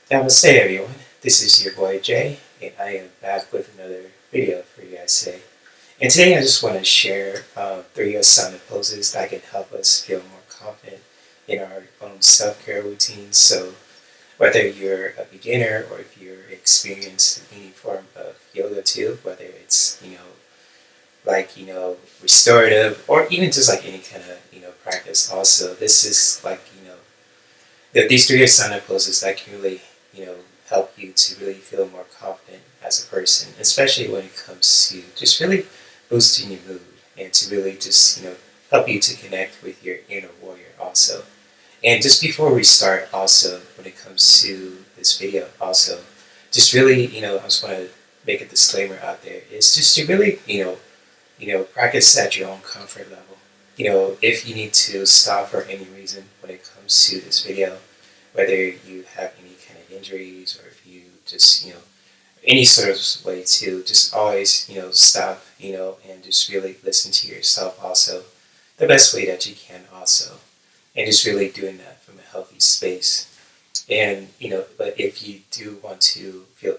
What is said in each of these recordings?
Namaste everyone, this is your boy Jay, and I am back with another video for you guys today. And today I just want to share 3 Asana poses that can help us feel more confident in our own self-care routines. So whether you're a beginner or if you're experienced in any form of yoga too, whether it's, restorative or even just like any kind of, practice also, this is like, these 3 Asana poses that can really, help you to really feel more confident as a person, especially when it comes to just really boosting your mood and to really just, help you to connect with your inner warrior also. And just before we start also, when it comes to this video also, just really, I just want to make a disclaimer out there. It's just to really, practice at your own comfort level. If you need to stop for any reason when it comes to this video, whether you have any kind of injuries or if you just, any sort of way to just always, stop, and just really listen to yourself also, the best way that you can also, and just really doing that from a healthy space. And, but if you do want to feel,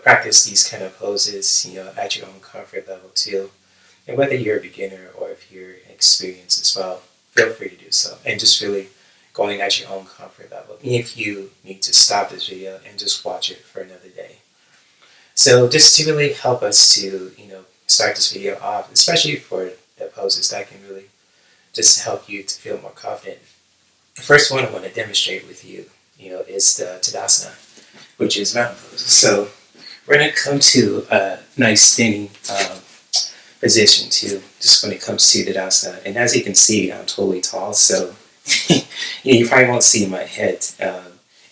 practice these kind of poses, at your own comfort level too, and whether you're a beginner or if you're experienced as well, feel free to do so. And just really going at your own comfort level. If you need to stop this video and just watch it for another day. So just to really help us to, start this video off, especially for the poses that can really just help you to feel more confident. The first one I want to demonstrate with you, is the Tadasana, which is mountain pose. So we're going to come to a nice standing position too, just when it comes to Tadasana. And as you can see, I'm totally tall, so you probably won't see my head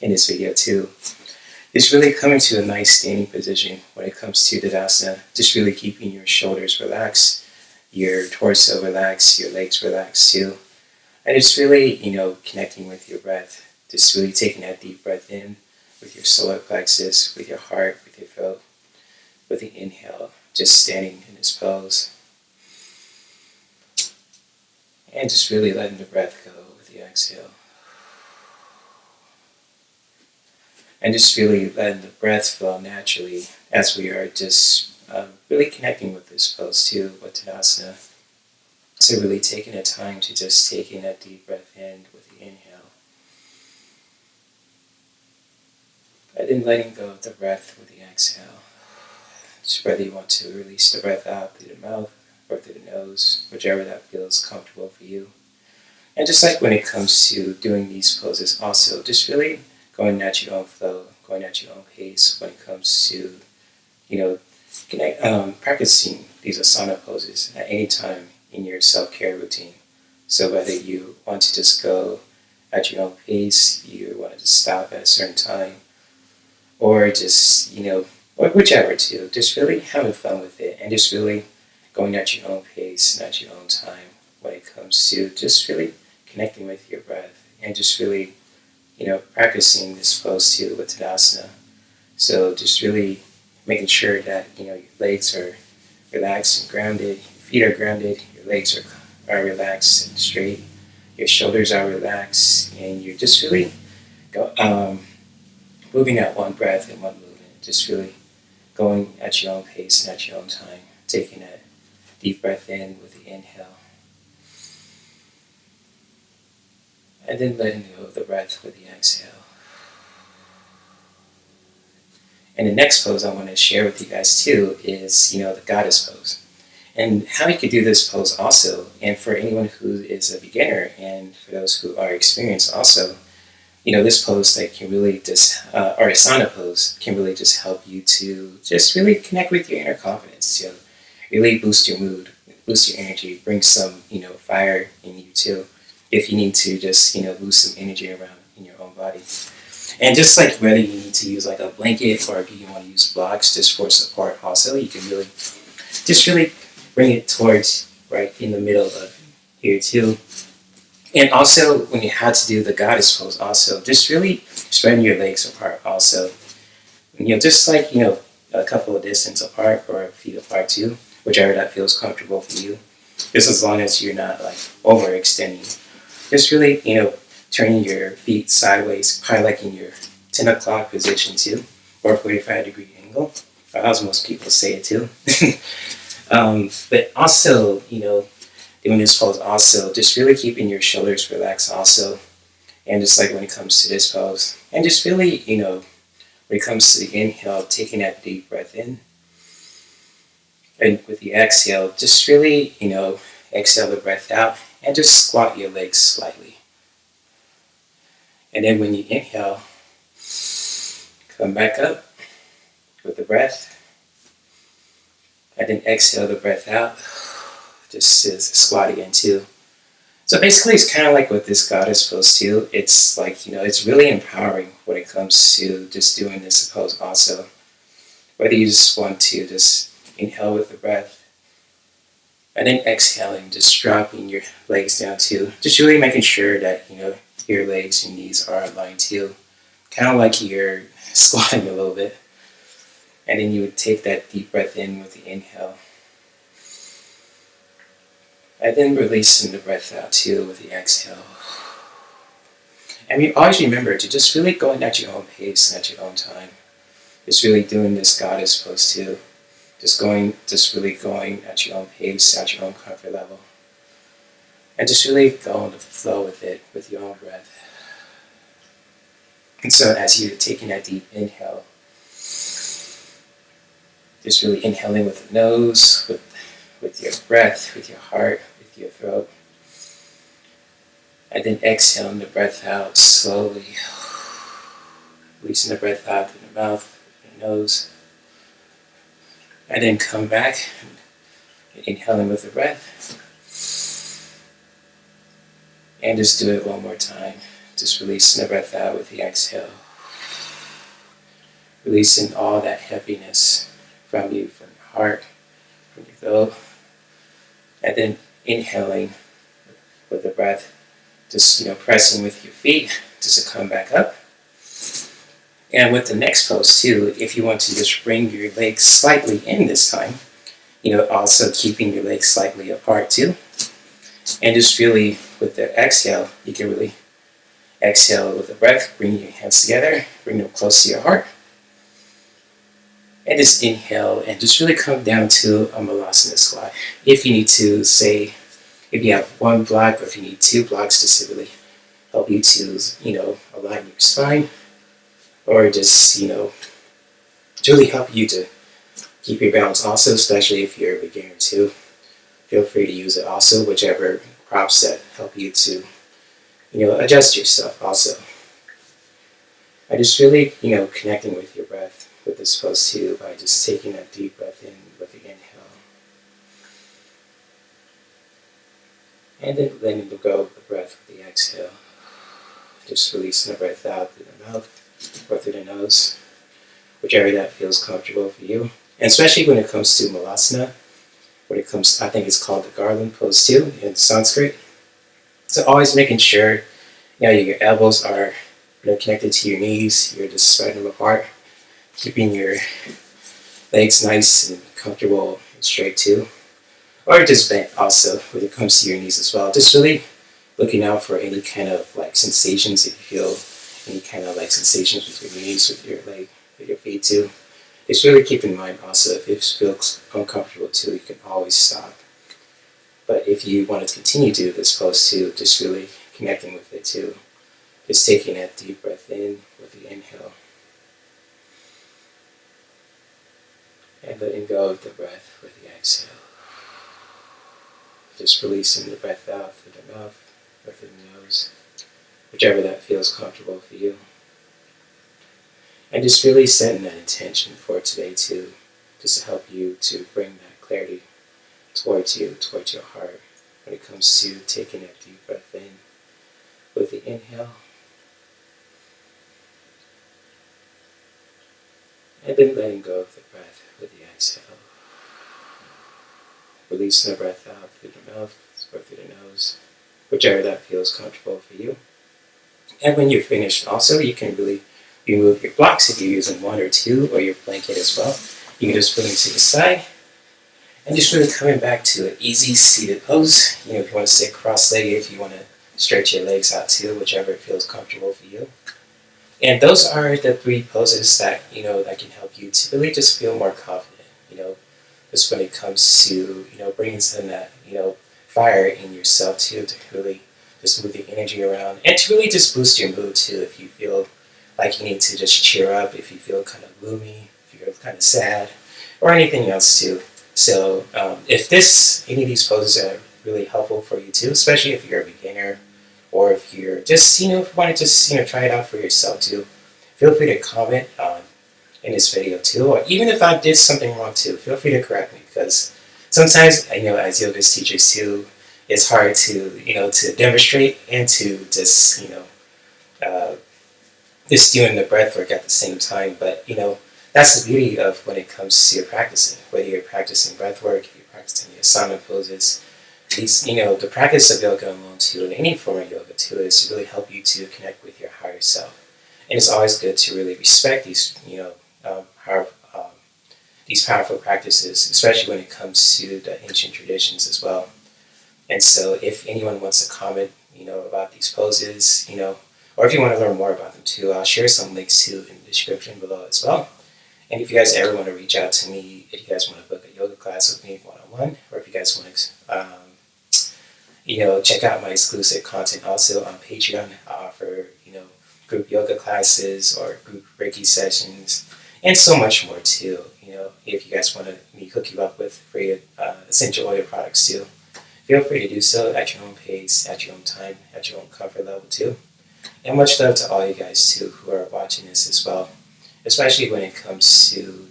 in this video too. It's really coming to a nice standing position when it comes to Tadasana, just really keeping your shoulders relaxed, your torso relaxed, your legs relaxed too. And it's really, connecting with your breath, just really taking that deep breath in with your solar plexus, with your heart, with your throat, with the inhale, just standing in this pose. And just really letting the breath go with the exhale. And just really letting the breath flow naturally as we are just really connecting with this pose too, with Tadasana. So really taking the time to just taking that deep breath in with the inhale. And then letting go of the breath with the exhale. Just whether you want to release the breath out through the mouth or through the nose, whichever that feels comfortable for you. And just like when it comes to doing these poses also, just really going at your own flow, going at your own pace when it comes to, practicing these Asana poses at any time in your self-care routine. So whether you want to just go at your own pace, you want to just stop at a certain time, or just, or whichever too, just really having fun with it and just really going at your own pace and at your own time when it comes to just really connecting with your breath and just really, practicing this pose too with Tadasana. So just really making sure that, your legs are relaxed and grounded, your feet are grounded, your legs are relaxed and straight, your shoulders are relaxed, and you're just really moving at one breath and one movement, just really going at your own pace and at your own time, taking a deep breath in with the inhale, and then letting go of the breath with the exhale. And the next pose I want to share with you guys too is, the goddess pose. And how you could do this pose also, and for anyone who is a beginner and for those who are experienced also, this pose that can really just, or Asana pose, can really just help you to just really connect with your inner confidence, to really boost your mood, boost your energy, bring some, fire in you too, if you need to just, boost some energy around in your own body. And just like whether you need to use like a blanket or if you want to use blocks just for support also, you can really, just really bring it towards right in the middle of here too. And also, when you had to do the goddess pose also, just really spreading your legs apart also. Just like, a couple of distance apart or feet apart too, whichever that feels comfortable for you. Just as long as you're not like overextending. Just really, turning your feet sideways, probably like in your 10 o'clock position too, or 45-degree angle, or as most people say it too. But also, doing this pose also, just really keeping your shoulders relaxed also. And just like when it comes to this pose, and just really, when it comes to the inhale, taking that deep breath in. And with the exhale, just really, exhale the breath out and just squat your legs slightly. And then when you inhale, come back up with the breath. And then exhale the breath out. Just squat again too. So basically it's kind of like with this goddess pose too. It's like, it's really empowering when it comes to just doing this pose also. Whether you just want to just inhale with the breath. And then exhaling, just dropping your legs down too. Just really making sure that, your legs and knees are aligned too. Kind of like you're squatting a little bit. And then you would take that deep breath in with the inhale. And then releasing the breath out too with the exhale. And you always remember to just really going at your own pace and at your own time. Just really doing this goddess pose too. Just really going at your own pace, at your own comfort level. And just really going to flow with it, with your own breath. And so as you're taking that deep inhale, just really inhaling with the nose, with your breath, with your heart, with your throat. And then exhaling the breath out slowly. Releasing the breath out through the mouth, your nose. And then come back, inhaling with the breath. And just do it one more time. Just releasing the breath out with the exhale. Releasing all that heaviness from you, from your heart, from your throat. And then inhaling with the breath. Just, pressing with your feet just to come back up. And with the next pose too, if you want to just bring your legs slightly in this time, also keeping your legs slightly apart too. And just really, with the exhale, you can really exhale with the breath, bring your hands together, bring them close to your heart. And just inhale and just really come down to a Malasana squat. If you need to, say, if you have one block or if you need two blocks, just to really help you to, align your spine. Or just, to really help you to keep your balance also, especially if you're a beginner too. Feel free to use it also, whichever props that help you to, adjust yourself also. I just really, connecting with your breath with this pose too by just taking that deep breath in with the inhale. And then letting go of the breath with the exhale. Just releasing the breath out through the mouth or through the nose, whichever that feels comfortable for you. And especially when it comes to Malasana, I think it's called the garland pose too in Sanskrit. So always making sure, your elbows are connected to your knees, you're just spreading them apart, keeping your legs nice and comfortable and straight too. Or just bent also when it comes to your knees as well. Just really looking out for any kind of sensations if you feel any kind of sensations with your knees, with your leg, with your feet too. Just really keep in mind also if it feels uncomfortable too, you can always stop. But if you want to continue to do this pose too, just really connecting with it too. Just taking that deep breath in with the inhale. And letting go of the breath with the exhale. Just releasing the breath out through the mouth or through the nose, whichever that feels comfortable for you. And just really setting that intention for today too, just to help you to bring that clarity towards you, towards your heart, when it comes to taking that deep breath in with the inhale. And then letting go of the breath with the exhale. Releasing the breath out through the mouth or through the nose, whichever that feels comfortable for you. And when you're finished also, you can really remove your blocks if you're using one or two, or your blanket as well. You can just put them to the side. And just really coming back to an easy seated pose. If you want to sit cross-legged, if you want to stretch your legs out too, whichever feels comfortable for you. And those are the three poses that that can help you to really just feel more confident. Just when it comes to bringing some of that fire in yourself too, to really just move the energy around and to really just boost your mood too. If you feel like you need to just cheer up, if you feel kind of gloomy, if you're kind of sad, or anything else too. So if any of these poses are really helpful for you too, especially if you're a beginner or if you're just want to just try it out for yourself too, feel free to comment on in this video too, or even if I did something wrong too, feel free to correct me, because sometimes as yoga teachers too, it's hard to to demonstrate and to uh, just doing the breath work at the same time. But that's the beauty of when it comes to your practicing, whether you're practicing breath work, if you're practicing your asana poses. These, the practice of yoga alone too, and any form of yoga too, is to really help you to connect with your higher self. And it's always good to really respect these, these powerful practices, especially when it comes to the ancient traditions as well. And so, if anyone wants to comment, about these poses, or if you want to learn more about them too, I'll share some links too in the description below as well. And if you guys ever want to reach out to me, if you guys want to book a yoga class with me one-on-one, or if you guys want to, check out my exclusive content also on Patreon. I offer, group yoga classes or group Reiki sessions, and so much more too. If you guys want me hook you up with free essential oil products too, feel free to do so at your own pace, at your own time, at your own comfort level too. And much love to all you guys too who are watching this as well, especially when it comes to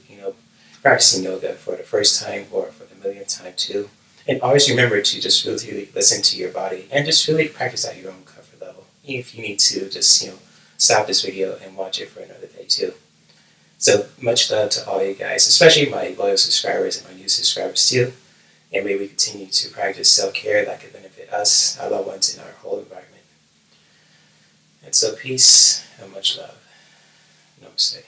practicing yoga for the first time or for the millionth time too. And always remember to just really listen to your body and just really practice at your own comfort level. If you need to, just stop this video and watch it for another day too. So much love to all you guys, especially my loyal subscribers and my new subscribers too. And may we continue to practice self-care that can benefit us, our loved ones, and our whole environment. And so peace and much love. Namaste.